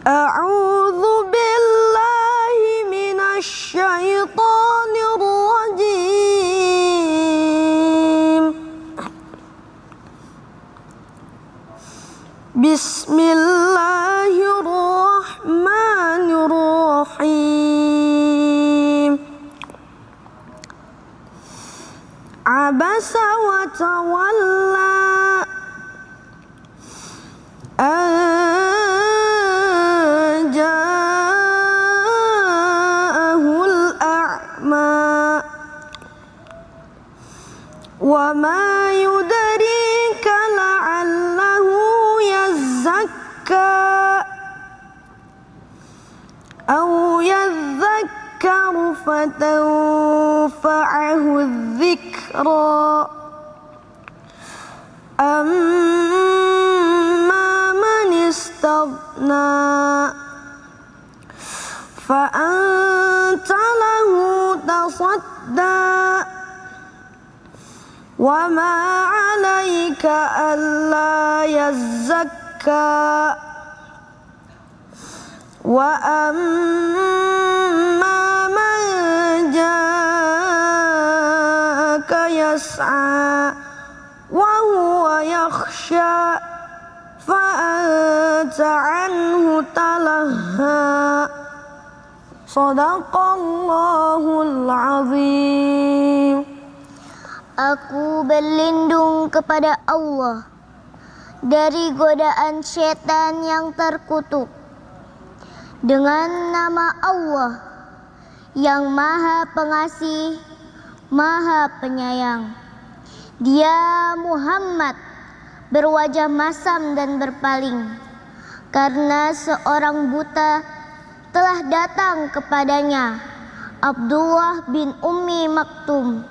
A'udzu billahi minasy syaithanir rajim. Bismillahirrahmanirrahim. Abasa wa tawalla an ja'ahul a'ma wa ma yudrika la'allahu yazakka aw yadhakkaru fatanfa'ahu dzikra amma man istaghna fa anta lahu tasadda wa ma 'alaika alla yazakka wa amma man ja'aka yas'a wa huwa yakhsha fa anta 'anhu talahha. Shadaqallahul azim. Aku berlindung kepada Allah dari godaan setan yang terkutuk. Dengan nama Allah yang Maha Pengasih, Maha Penyayang. Dia Muhammad berwajah masam dan berpaling karena seorang buta telah datang kepadanya, Abdullah bin Ummi Maktum.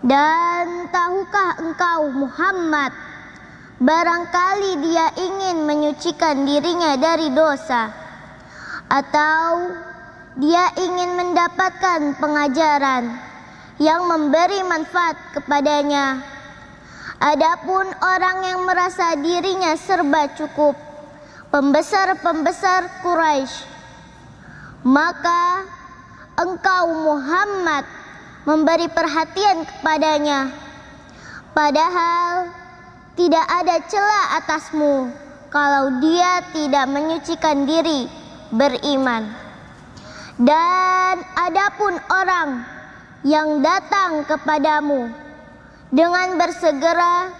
Dan tahukah engkau Muhammad, barangkali dia ingin menyucikan dirinya dari dosa, atau dia ingin mendapatkan pengajaran yang memberi manfaat kepadanya. Adapun orang yang merasa dirinya serba cukup, pembesar-pembesar Quraisy, maka engkau Muhammad memberi perhatian kepadanya, padahal tidak ada celah atasmu kalau dia tidak menyucikan diri beriman. Dan adapun orang yang datang kepadamu dengan bersegera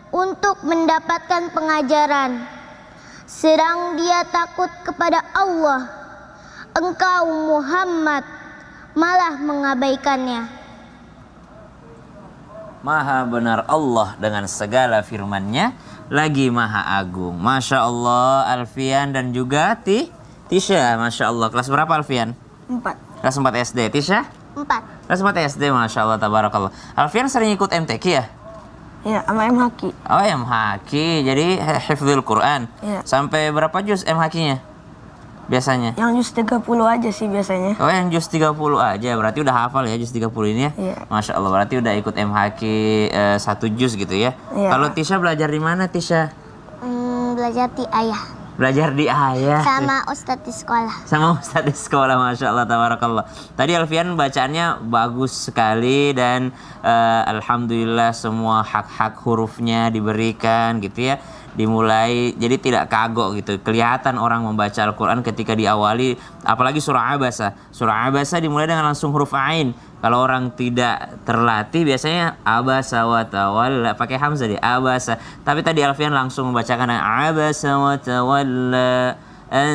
untuk mendapatkan pengajaran, sedang dia takut kepada Allah, engkau Muhammad malah mengabaikannya. Maha benar Allah dengan segala firman-Nya, lagi Maha Agung. Masya Allah, Alfian dan juga Tisha. Masya Allah. Kelas berapa Alfian? 4. Kelas 4 SD. Tisha? 4. Kelas 4 SD. Masya Allah, tabarakallah. Alfian sering ikut MTQ ya? Ya, sama MHQ. Oh, MHQ. Jadi hifdzul Quran. Iya. Sampai berapa juz MHQ-nya? Biasanya? Yang juz 30 aja sih biasanya. Oh, yang juz 30 aja. Berarti udah hafal ya juz 30 ini ya? Iya. Masya Allah, berarti udah ikut MHQ 1 juz gitu ya? Iya. Kalau Tisha belajar di mana, Tisha? Belajar di ayah Belajar di ayah. sama ustadz di sekolah. Sama ustadz di sekolah, Masya Allah, tabarakallah. Tadi Alfian bacaannya bagus sekali dan alhamdulillah semua hak-hak hurufnya diberikan gitu ya. Dimulai, jadi tidak kagok gitu. Kelihatan orang membaca Al-Quran ketika diawali, apalagi surah Abasa. Surah Abasa dimulai dengan langsung huruf Ain. Kalau orang tidak terlatih biasanya Abasa wa tawalla, pakai hamzah deh, Abasa. Tapi tadi Alfian langsung membacakan Abasa wa tawalla an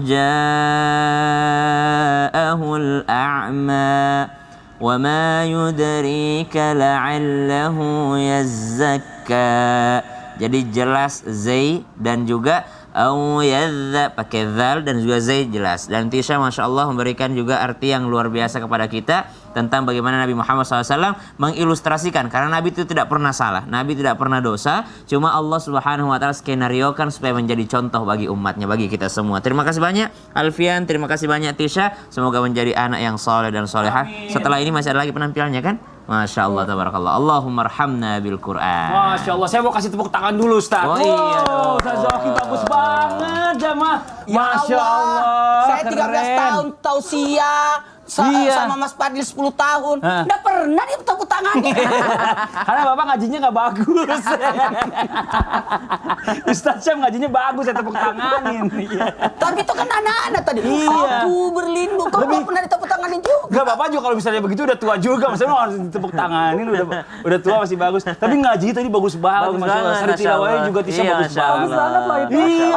ja'ahul a'ma wa ma yudrika la'allahu yazzakka. Jadi jelas zai dan juga yadza pakai zal dan juga zai jelas. Dan Tisha Masya Allah memberikan juga arti yang luar biasa kepada kita tentang bagaimana Nabi Muhammad SAW mengilustrasikan, karena Nabi itu tidak pernah salah, Nabi tidak pernah dosa, cuma Allah Subhanahu Wa Taala skenariokan supaya menjadi contoh bagi umatnya, bagi kita semua. Terima kasih banyak Alfian, terima kasih banyak Tisha, semoga menjadi anak yang soleh dan solehah. Setelah ini masih ada lagi penampilannya kan? Masya Allah, tabarakallah. Allahumma arhamna bil Quran. Masya Allah, saya mau kasih tepuk tangan dulu, Ustaz. Oh, iya dong. Ustaz Zoki bagus banget, jamaah. Ya Masya Allah, saya 13 keren. tahun tausiah Iya. sama Mas Fadil 10 tahun. Hah. Nggak pernah dia tepuk tangannya. Karena Bapak ngajinya nggak bagus. Ustaz Syam ngajinya bagus, saya tepuk tanganin. Iya. Tapi itu kan anak-anak tadi. Iya. Aku berlindung. Kok nggak pernah ditepuk tanganin juga? Enggak, Bapak juga kalau misalnya begitu udah tua juga, maksudnya harus ditepuk tanganin, udah tua masih bagus. Tapi ngaji tadi bagus banget, Bagus Masya Allah. banget, Sari Masya tilawahnya Allah. juga Tisha Iya, bagus Masya banget. Allah. Bagus banget loh itu. Iya.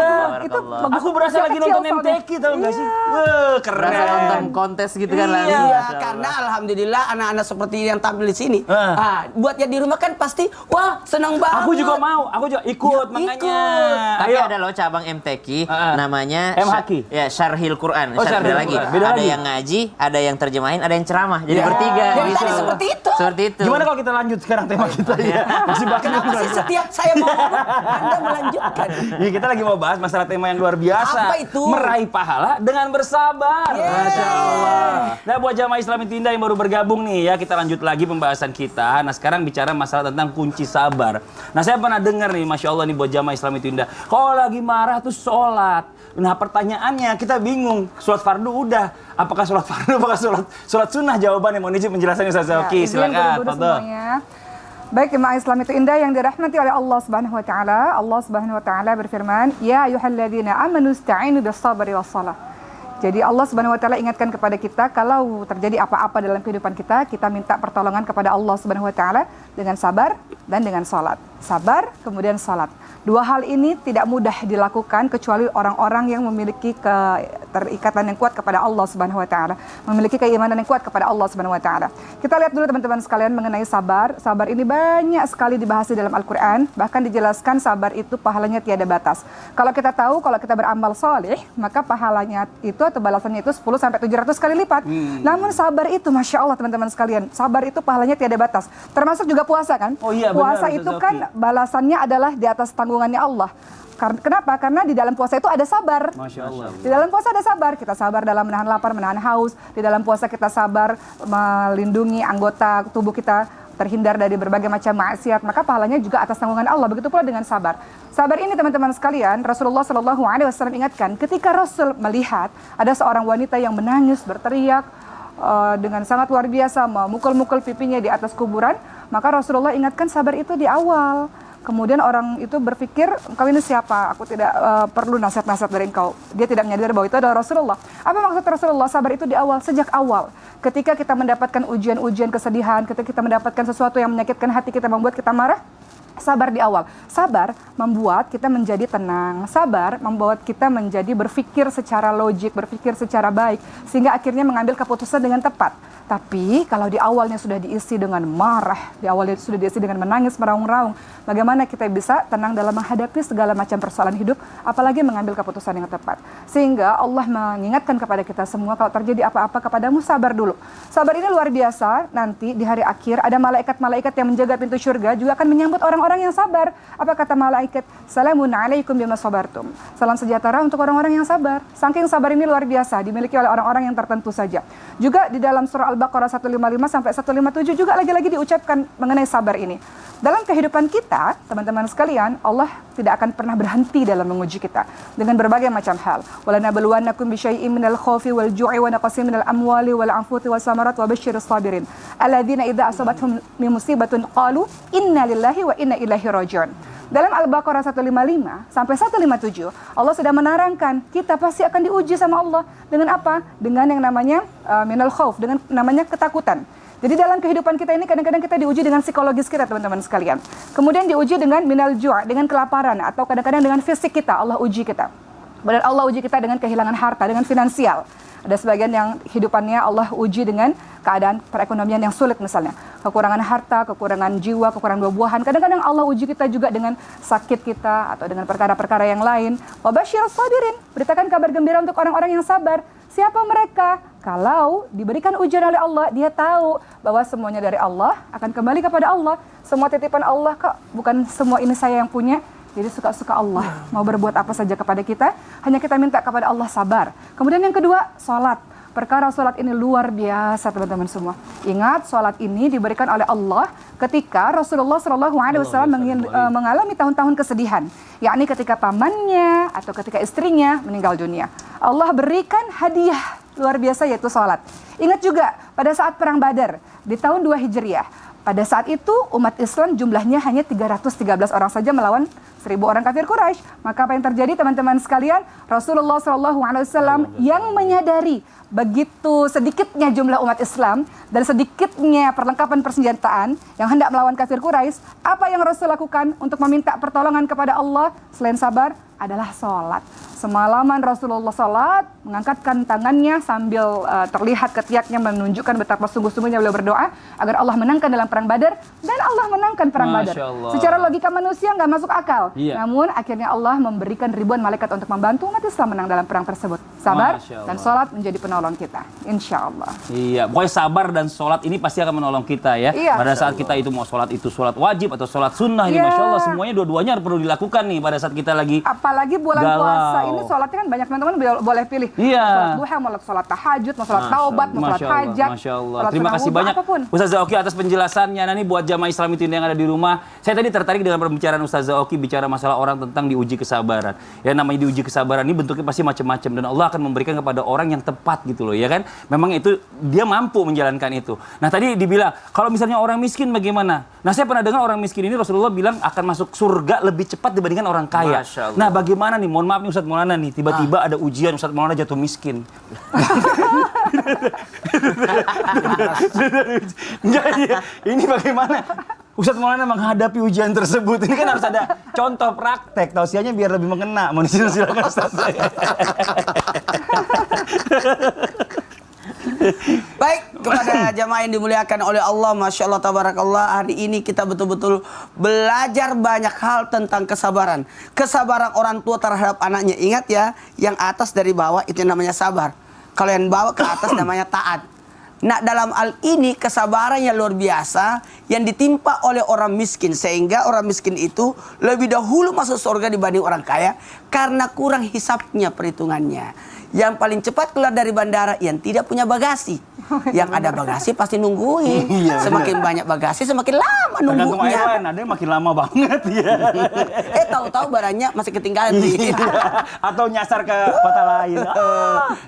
Itu Barakallah. bagus. Aku berasa lagi Kecil nonton soalnya. MTQ, tau gak sih? Wah, keren. Berasa nonton kontes gitu kan langsung. Iya, Masya Allah. karena alhamdulillah anak-anak seperti yang tampil di sini. Ah. Buat yang di rumah kan pasti, wah senang banget. Aku juga mau, aku juga ikut, Ya, makanya. ikut. Tapi Ayo. ada loh cabang MTQ, Ah. namanya MHQ. Ya, Syarhil Quran. Oh, Syarhil Beda lagi. Quran. Beda Ada lagi. yang ngaji, ada yang terjemahin, ada yang ceramah. Jadi Ya. bertiga Dari gitu. tadi seperti itu. Seperti itu. Gimana kalau kita lanjut sekarang tema kita ya? Masih banyak yang Kenapa luar sih biasa. setiap saya mau Anda melanjutkan? Ya, kita lagi mau bahas masalah tema yang luar biasa. Apa itu? Meraih pahala dengan bersabar. Yeay. Masya Allah. Nah, buat jamaah Islam Indah yang baru bergabung nih ya, kita lanjut lagi pembahasan kita. Nah, sekarang bicara masalah tentang kunci sabar. Nah, saya pernah dengar nih, Masya Allah nih buat jamaah Islam Indah. Kalau lagi marah tuh sholat. Nah, pertanyaannya kita bingung. Sholat fardu udah. Apakah sholat fardu, apakah sholat sunnah? Jawabannya mohon izin penjelasannya Ustaz Zoki. izin Silakan. guru-guru Fadhol. semuanya. Baik, jemaah Islam itu indah yang dirahmati oleh Allah Subhanahu wa taala. Allah Subhanahu wa taala berfirman, "Ya ayyuhalladzina amanu ista'inu bis-sabri was-shalah." Jadi Allah Subhanahu wa taala ingatkan kepada kita kalau terjadi apa-apa dalam kehidupan kita, kita minta pertolongan kepada Allah Subhanahu wa taala dengan sabar dan dengan salat. Sabar kemudian salat. Dua hal ini tidak mudah dilakukan kecuali orang-orang yang memiliki keterikatan yang kuat kepada Allah Subhanahu wa taala, memiliki keimanan yang kuat kepada Allah Subhanahu wa taala. Kita lihat dulu teman-teman sekalian mengenai sabar. Sabar ini banyak sekali dibahas di dalam Al-Qur'an, bahkan dijelaskan sabar itu pahalanya tiada batas. Kalau kita tahu kalau kita beramal soleh, maka pahalanya itu atau balasannya itu 10 sampai 700 kali lipat. Namun sabar itu Masya Allah teman-teman sekalian, sabar itu pahalanya tiada batas. Termasuk juga puasa kan? Oh iya, benar, Puasa Ustaz itu Zoki. kan balasannya adalah di atas tanggungannya Allah. Kenapa? Karena di dalam puasa itu ada sabar. Masya Allah. Di dalam puasa ada sabar. Kita sabar dalam menahan lapar, menahan haus. Di dalam puasa kita sabar melindungi anggota tubuh kita terhindar dari berbagai macam maksiat. Maka pahalanya juga atas tanggungan Allah. Begitu pula dengan sabar. Sabar ini teman-teman sekalian, Rasulullah SAW ingatkan ketika Rasul melihat ada seorang wanita yang menangis, berteriak dengan sangat luar biasa, memukul-mukul pipinya di atas kuburan. Maka Rasulullah ingatkan sabar itu di awal. Kemudian orang itu berpikir, engkau ini siapa? Aku tidak perlu nasihat-nasihat dari engkau. Dia tidak menyadari bahwa itu adalah Rasulullah. Apa maksud Rasulullah? Sabar itu di awal, sejak awal. Ketika kita mendapatkan ujian-ujian kesedihan, ketika kita mendapatkan sesuatu yang menyakitkan hati kita, membuat kita marah, sabar di awal. Sabar membuat kita menjadi tenang. Sabar membuat kita menjadi berpikir secara logik, berpikir secara baik. Sehingga akhirnya mengambil keputusan dengan tepat. Tapi kalau di awalnya sudah diisi dengan marah, di awalnya sudah diisi dengan menangis, meraung-raung, bagaimana kita bisa tenang dalam menghadapi segala macam persoalan hidup, apalagi mengambil keputusan yang tepat. Sehingga Allah mengingatkan kepada kita semua, kalau terjadi apa-apa kepadamu, sabar dulu. Sabar ini luar biasa, nanti di hari akhir ada malaikat-malaikat yang menjaga pintu surga juga akan menyambut orang-orang yang sabar. Apa kata malaikat? Salamun alaikum bima sabartum. Salam sejahtera untuk orang-orang yang sabar. Saking sabar ini luar biasa, dimiliki oleh orang-orang yang tertentu saja. Juga di dalam surah Al-Baqarah 155 sampai 157 juga lagi-lagi diucapkan mengenai sabar ini. Dalam kehidupan kita, teman-teman sekalian, Allah tidak akan pernah berhenti dalam menguji kita dengan berbagai macam hal. Walanabluwannakum bisyai'in minal khaufi wal ju'i wa naqsin minal amwali wal anfusi was samarat wa basyirus sabirin. Alladzina idza asabathum musibatun qalu inna lillahi wa inna ilaihi raji'un. Dalam Al-Baqarah 155 sampai 157, Allah sudah menerangkan kita pasti akan diuji sama Allah dengan apa? Dengan yang namanya minal khauf, dengan namanya ketakutan. Jadi dalam kehidupan kita ini kadang-kadang kita diuji dengan psikologis kita teman-teman sekalian. Kemudian diuji dengan minal ju', dengan kelaparan, atau kadang-kadang dengan fisik kita, Allah uji kita. Dan Allah uji kita dengan kehilangan harta, dengan finansial. Ada sebagian yang hidupannya Allah uji dengan keadaan perekonomian yang sulit misalnya. Kekurangan harta, kekurangan jiwa, kekurangan buah-buahan. Kadang-kadang Allah uji kita juga dengan sakit kita atau dengan perkara-perkara yang lain. Wa basyirus sabirin, beritakan kabar gembira untuk orang-orang yang sabar. Siapa mereka? Kalau diberikan ujian oleh Allah, dia tahu bahwa semuanya dari Allah, akan kembali kepada Allah. Semua titipan Allah kok, bukan semua ini saya yang punya. Jadi suka-suka Allah mau berbuat apa saja kepada kita, hanya kita minta kepada Allah sabar. Kemudian yang kedua, salat. Perkara sholat ini luar biasa teman-teman semua. Ingat, sholat ini diberikan oleh Allah ketika Rasulullah SAW mengalami tahun-tahun kesedihan. Yakni ketika pamannya atau ketika istrinya meninggal dunia. Allah berikan hadiah luar biasa yaitu sholat. Ingat juga pada saat Perang Badar di tahun 2 Hijriah. Pada saat itu umat Islam jumlahnya hanya 313 orang saja melawan 1000 orang kafir Quraisy. Maka apa yang terjadi teman-teman sekalian? Rasulullah SAW yang menyadari begitu sedikitnya jumlah umat Islam dan sedikitnya perlengkapan persenjataan yang hendak melawan kafir Quraisy, apa yang Rasul lakukan untuk meminta pertolongan kepada Allah selain sabar adalah sholat. Semalaman Rasulullah salat, mengangkatkan tangannya sambil terlihat ketiaknya menunjukkan betapa sungguh-sungguhnya beliau berdoa agar Allah menangkan dalam perang Badar, dan Allah menangkan perang Badar. Secara logika manusia nggak masuk akal. Namun akhirnya Allah memberikan ribuan malaikat untuk membantu umat Islam menang dalam perang tersebut. Sabar dan sholat menjadi penolong kita, insya Allah. Iya, pokoknya sabar dan sholat ini pasti akan menolong kita ya. Iya. Pada saat kita itu mau sholat itu sholat wajib atau sholat sunnah ini, Masya Allah semuanya dua-duanya perlu dilakukan nih pada saat kita lagi apalagi bulan puasa ini sholatnya kan banyak teman-teman boleh pilih. Iya. Sholat duha, mau sholat tahajud, mau sholat taubat, mau sholat hajat. Masya Allah. Sholat Terima sunnah kasih wudhu, banyak apapun. Ustazah Oki atas penjelasannya. Nah, ini buat jamaah Islam itu yang ada di rumah. Saya tadi tertarik dengan pembicaraan Ustazah Oki bicara masalah orang tentang diuji kesabaran. Ya namanya diuji kesabaran ini bentuknya pasti macam-macam dan Allah akan memberikan kepada orang yang tepat gitu loh ya kan. Memang itu dia mampu menjalankan itu. Nah, tadi dibilang kalau misalnya orang miskin bagaimana? Nah, saya pernah dengar orang miskin ini Rasulullah bilang akan masuk surga lebih cepat dibandingkan orang kaya. Nah, bagaimana nih? Mohon maaf nih Ustadz Maulana nih, tiba-tiba ada ujian Ustadz Maulana jatuh miskin. Ini bagaimana? Ustadz Maulana menghadapi ujian tersebut. Ini kan harus ada contoh praktek. Tausiahnya biar lebih mengena. Mohon izin silakan Ustadz. Baik, kepada jamaah yang dimuliakan oleh Allah, Masya Allah, Tabarakallah, hari ini kita betul-betul belajar banyak hal tentang kesabaran. Kesabaran orang tua terhadap anaknya. Ingat ya, yang atas dari bawah itu namanya sabar. Kalau yang bawah ke atas namanya taat. Nah, dalam hal ini kesabaran yang luar biasa yang ditimpa oleh orang miskin. Sehingga orang miskin itu lebih dahulu masuk surga dibanding orang kaya karena kurang hisapnya, perhitungannya. Yang paling cepat keluar dari bandara yang tidak punya bagasi. Yang ada bagasi pasti nungguin. Semakin banyak bagasi semakin lama Tergantung nunggunya. airline, ada yang makin lama banget ya. Tahu-tahu barangnya masih ketinggalan nih. Atau nyasar ke kota lain.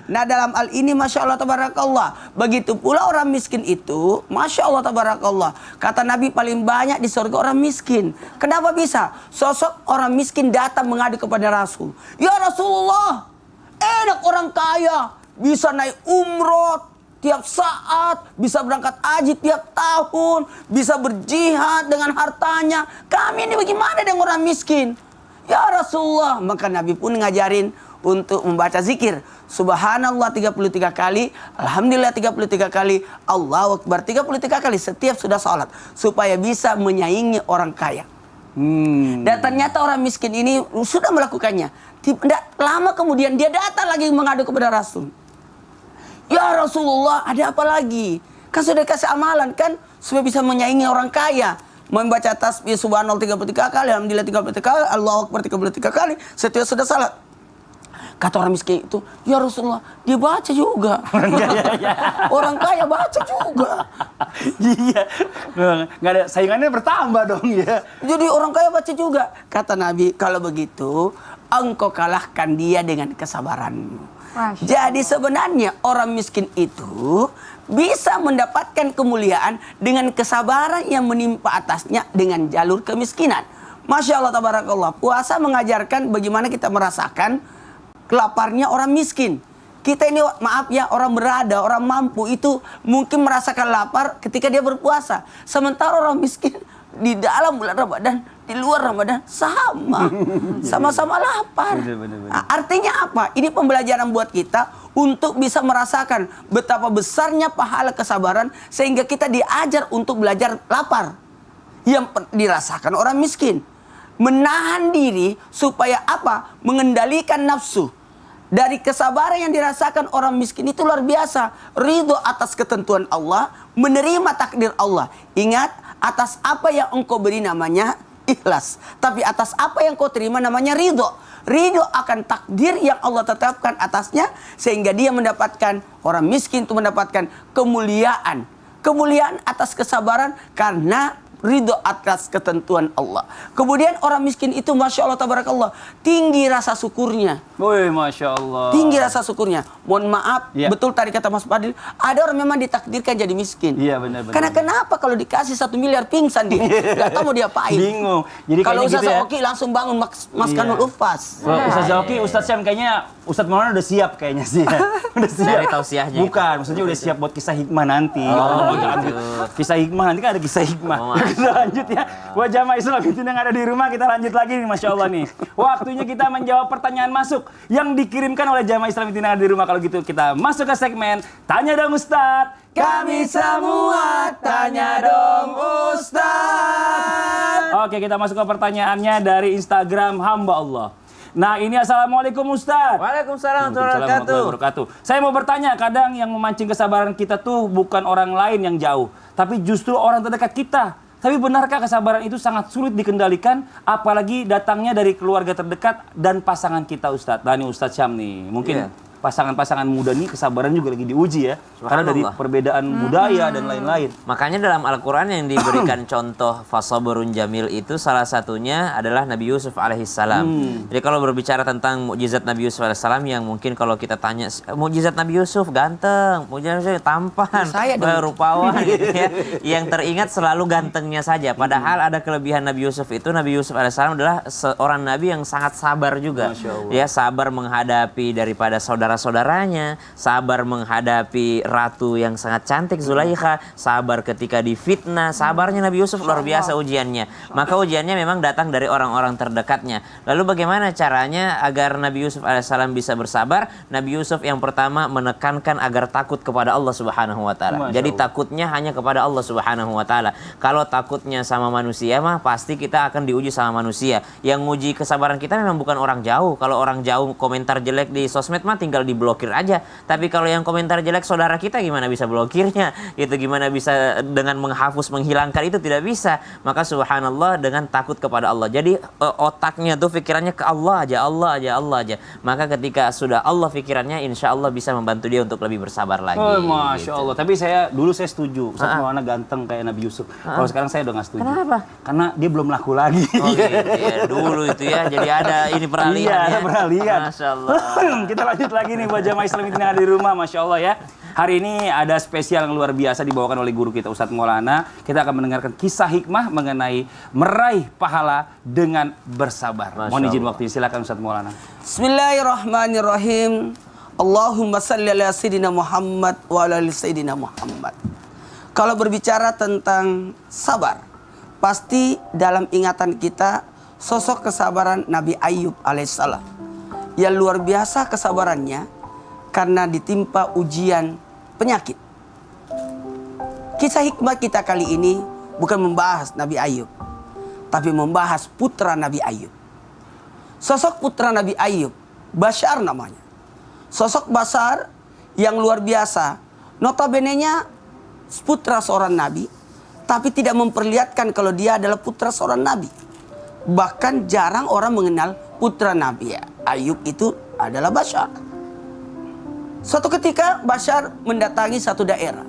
Nah, dalam hal ini Masya Allah Tabarakallah, begitu pula orang miskin itu, Masya Allah Tabarakallah, kata Nabi paling banyak di surga orang miskin. Kenapa bisa? Sosok orang miskin datang mengadu kepada Rasul. Ya Rasulullah, enak orang kaya, bisa naik umroh tiap saat, bisa berangkat haji tiap tahun, bisa berjihad dengan hartanya. Kami ini bagaimana dengan orang miskin? Ya Rasulullah, maka Nabi pun ngajarin untuk membaca zikir. Subhanallah 33 kali, Alhamdulillah 33 kali, Allahu Akbar 33 kali setiap sudah sholat. Supaya bisa menyaingi orang kaya. Dan ternyata orang miskin ini sudah melakukannya. Tidak lama kemudian dia datang lagi mengadu kepada Rasul. Ya Rasulullah, ada apa lagi? Kan sudah kasih amalan kan supaya bisa menyaingi orang kaya. Membaca tasbih subhanallah 33 kali, alhamdulillah 33 kali, Allahu Akbar 33 kali, setiap sudah salat. Kata orang miskin itu, ya Rasulullah, dia baca juga. Orang kaya baca juga. Iya, nggak ada saingannya bertambah dong ya. Jadi orang kaya baca juga. Kata Nabi, kalau begitu, engkau kalahkan dia dengan kesabaranmu. Jadi sebenarnya orang miskin itu bisa mendapatkan kemuliaan dengan kesabaran yang menimpa atasnya dengan jalur kemiskinan. Masya Allah Tabarakallah. Puasa mengajarkan bagaimana kita merasakan kelaparnya orang miskin. Kita ini maaf ya, orang berada, orang mampu itu mungkin merasakan lapar ketika dia berpuasa. Sementara orang miskin di dalam bulan Ramadan, di luar Ramadan sama-sama lapar. Nah, artinya apa? Ini pembelajaran buat kita untuk bisa merasakan betapa besarnya pahala kesabaran sehingga kita diajar untuk belajar lapar yang dirasakan orang miskin. Menahan diri supaya apa? Mengendalikan nafsu. Dari kesabaran yang dirasakan orang miskin itu luar biasa. Ridho atas ketentuan Allah, menerima takdir Allah. Ingat, atas apa yang engkau beri namanya ikhlas. Tapi atas apa yang kau terima namanya ridho. Ridho akan takdir yang Allah tetapkan atasnya, sehingga dia mendapatkan, orang miskin itu mendapatkan kemuliaan. Kemuliaan atas kesabaran karena ridho atas ketentuan Allah. Kemudian orang miskin itu Masya Allah tabarakallah, tinggi rasa syukurnya. Woi, Masya Allah. Tinggi rasa syukurnya. Mohon maaf, Ya. betul tadi kata Mas Fadil, ada orang memang ditakdirkan jadi miskin. Iya, benar-benar. Karena kenapa kalau dikasih 1 miliar pingsan dia, nggak tahu mau diapain. Bingung. Jadi Kalau kayaknya Ustaz gitu ya. Oki langsung bangun Mas Iya. Kanul Ufas. Kalau Ustaz Zauki, Ustaz Syam kayaknya Ustaz Maulana udah siap kayaknya sih. Udah siap. Dari tausiahnya Bukan, maksudnya udah siap buat kisah hikmah nanti. Jangan kisah hikmah nanti kan ada kisah hikmah. Oh, Kita lanjut ya. Buat jamaah Islam itu yang ada di rumah, kita lanjut lagi nih, Masya Allah nih. Waktunya kita menjawab pertanyaan masuk yang dikirimkan oleh jamaah Islam itu yang ada di rumah. Kalau gitu kita masuk ke segmen Tanya Dong Ustadz. Kami semua tanya dong Ustaz. Oke, kita masuk ke pertanyaannya dari Instagram hamba Allah. Nah, ini Assalamualaikum Ustadz. Waalaikumsalam Waalaikumsalam warahmatullahi wabarakatuh. Saya mau bertanya, kadang yang memancing kesabaran kita tuh bukan orang lain yang jauh, tapi justru orang terdekat kita. Tapi benarkah kesabaran itu sangat sulit dikendalikan, apalagi datangnya dari keluarga terdekat dan pasangan kita, Ustadz? Nah, ini Ustadz Syam nih, mungkin pasangan-pasangan muda nih kesabaran juga lagi diuji ya, karena dari Subhanallah. perbedaan budaya dan lain-lain. Makanya dalam Al-Quran yang diberikan contoh fasaburun jamil itu salah satunya adalah Nabi Yusuf alaihissalam. Jadi kalau berbicara tentang mukjizat Nabi Yusuf alaihissalam, yang mungkin kalau kita tanya mukjizat Nabi Yusuf ganteng, mukjizat Nabi Yusuf tampan, Saya dong. rupawan gitu ya. Yang teringat selalu gantengnya saja. Padahal ada kelebihan Nabi Yusuf itu, Nabi Yusuf alaihissalam adalah seorang nabi yang sangat sabar juga. Masya Allah. Ya, sabar menghadapi daripada saudaranya, sabar menghadapi ratu yang sangat cantik Zulaikha, sabar ketika difitnah. Sabarnya Nabi Yusuf luar biasa ujiannya. Maka ujiannya memang datang dari orang-orang terdekatnya. Lalu bagaimana caranya agar Nabi Yusuf alaihissalam bisa bersabar? Nabi Yusuf yang pertama menekankan agar takut kepada Allah Subhanahu wa taala. Masya Jadi Allah. takutnya hanya kepada Allah Subhanahu wa taala. Kalau takutnya sama manusia mah pasti kita akan diuji sama manusia. Yang nguji kesabaran kita memang bukan orang jauh. Kalau orang jauh komentar jelek di sosmed mah tinggal diblokir aja. Tapi kalau yang komentar jelek saudara kita, gimana bisa blokirnya? Itu gimana bisa dengan menghapus, menghilangkan, itu tidak bisa. Maka subhanallah, dengan takut kepada Allah. Jadi otaknya tuh pikirannya ke Allah aja, Allah aja, Allah aja. Maka ketika sudah Allah pikirannya, insya Allah bisa membantu dia untuk lebih bersabar lagi. Oh, Masya gitu. Allah. Tapi dulu saya setuju. Ustaz Maulana ganteng kayak Nabi Yusuf. Kalau sekarang saya udah nggak setuju. Kenapa? Karena dia belum laku lagi. Oh, gitu ya. Dulu itu ya. Jadi ada ini peralihan. Iya, ada ya. peralihan. Masya Allah. Kita lanjut lagi nih buat jamaah Islam yang ada di rumah, Masya Allah ya. Hari ini ada spesial yang luar biasa dibawakan oleh guru kita Ustadz Maulana. Kita akan mendengarkan kisah hikmah mengenai meraih pahala dengan bersabar. Masya Mohon izin Allah. waktu, silakan Ustadz Maulana. Bismillahirrahmanirrahim. Allahumma salli ala Sayyidina Muhammad wa ala ali Sayyidina Muhammad. Kalau berbicara tentang sabar, pasti dalam ingatan kita sosok kesabaran Nabi Ayub alaihissalam. Yang luar biasa kesabarannya karena ditimpa ujian penyakit. Kisah hikmah kita kali ini bukan membahas Nabi Ayub, tapi membahas putra Nabi Ayub. Sosok putra Nabi Ayub, Bashar namanya. Sosok Bashar yang luar biasa. Notabene-nya putra seorang nabi, tapi tidak memperlihatkan kalau dia adalah putra seorang nabi. Bahkan jarang orang mengenal putra Nabi Ayub itu adalah Bashar. Suatu ketika Bashar mendatangi satu daerah.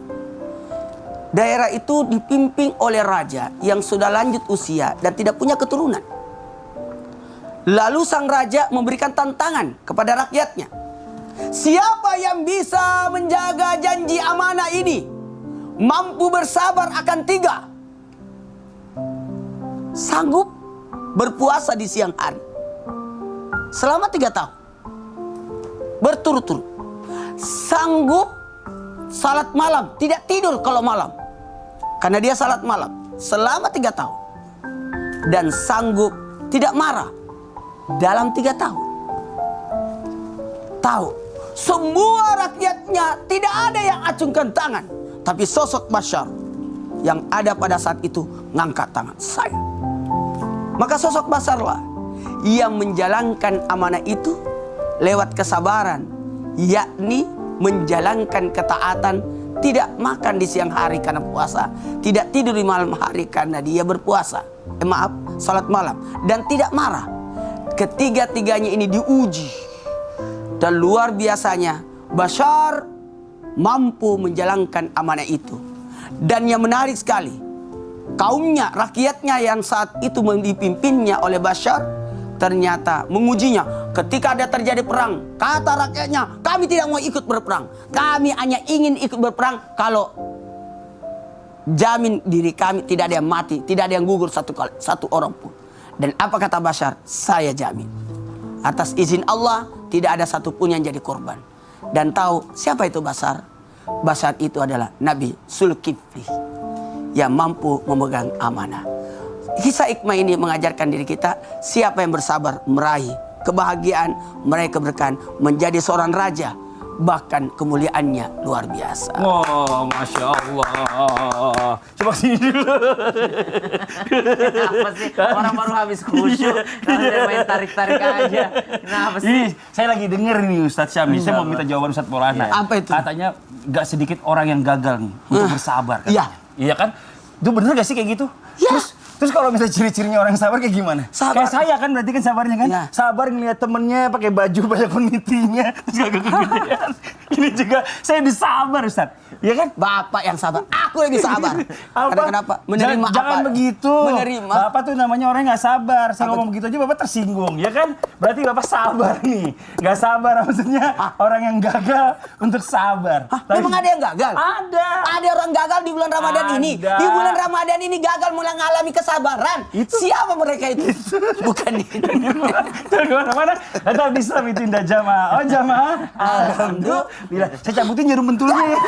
Daerah itu dipimpin oleh raja yang sudah lanjut usia dan tidak punya keturunan. Lalu sang raja memberikan tantangan kepada rakyatnya. Siapa yang bisa menjaga janji amanah ini, mampu bersabar akan 3, sanggup berpuasa di siang hari selama 3 tahun berturut-turut, sanggup salat malam, tidak tidur kalau malam karena dia salat malam selama 3 tahun, dan sanggup tidak marah dalam 3 tahun. Tahu, semua rakyatnya tidak ada yang acungkan tangan, tapi sosok Bashar yang ada pada saat itu ngangkat tangan, saya. Maka sosok Basarlah yang menjalankan amanah itu lewat kesabaran, yakni menjalankan ketaatan, tidak makan di siang hari karena puasa, tidak tidur di malam hari karena dia berpuasa. Maaf, salat malam, dan tidak marah. Ketiga-tiganya ini diuji. Dan luar biasanya, Bashar mampu menjalankan amanah itu. Dan yang menarik sekali, kaumnya, rakyatnya yang saat itu dipimpinnya oleh Bashar, ternyata mengujinya. Ketika ada terjadi perang, kata rakyatnya, kami tidak mau ikut berperang. Kami hanya ingin ikut berperang kalau jamin diri kami tidak ada yang mati, tidak ada yang gugur satu orang pun. Dan apa kata Bashar? Saya jamin, atas izin Allah tidak ada satupun yang jadi korban. Dan tahu siapa itu Bashar? Bashar itu adalah Nabi Zulkifli yang mampu memegang amanah. Kisah hikmah ini mengajarkan diri kita, siapa yang bersabar meraih kebahagiaan, meraih keberkahan, menjadi seorang raja, bahkan kemuliaannya luar biasa. Wow, Masya Allah. Coba sini dulu. Kenapa sih? Orang baru habis khusyuk, langsung main tarik-tarik aja. Kenapa sih? Ini saya lagi denger nih Ustadz Syamil, saya mau minta jawaban Ustadz Maulana. Apa itu? Katanya gak sedikit orang yang gagal nih untuk bersabar. Katanya. Iya. Iya kan? Itu bener gak sih kayak gitu? Iya. Terus kalau misalnya ciri-cirinya orang sabar kayak gimana? Sabar. Kayak saya kan berarti kan sabarnya kan? Iya. Sabar ngeliat temennya pakai baju banyak penitinya, terus gak kegedean. Ini juga saya disabar Ustadz. Iya kan? Bapak yang sabar, aku lebih sabar. Apa? Karena kenapa? Menerima Jangan apa? begitu. Menerima. Bapak tuh namanya orang yang gak sabar. Saya Apa ngomong begitu aja Bapak tersinggung, ya kan? Berarti Bapak sabar nih. Gak sabar maksudnya orang yang gagal untuk sabar. Hah, memang ada yang gagal? Ada. Ada orang gagal di bulan Ramadan ini. Ada. Di bulan Ramadan ini gagal mulai mengalami kesabaran. Siapa mereka itu? Bukan itu. Jangan kemana-mana. Tetap di Islam itu indah jamaah. Oh jamaah. Alhamdulillah. Saya cabutin jarum pentulnya ya.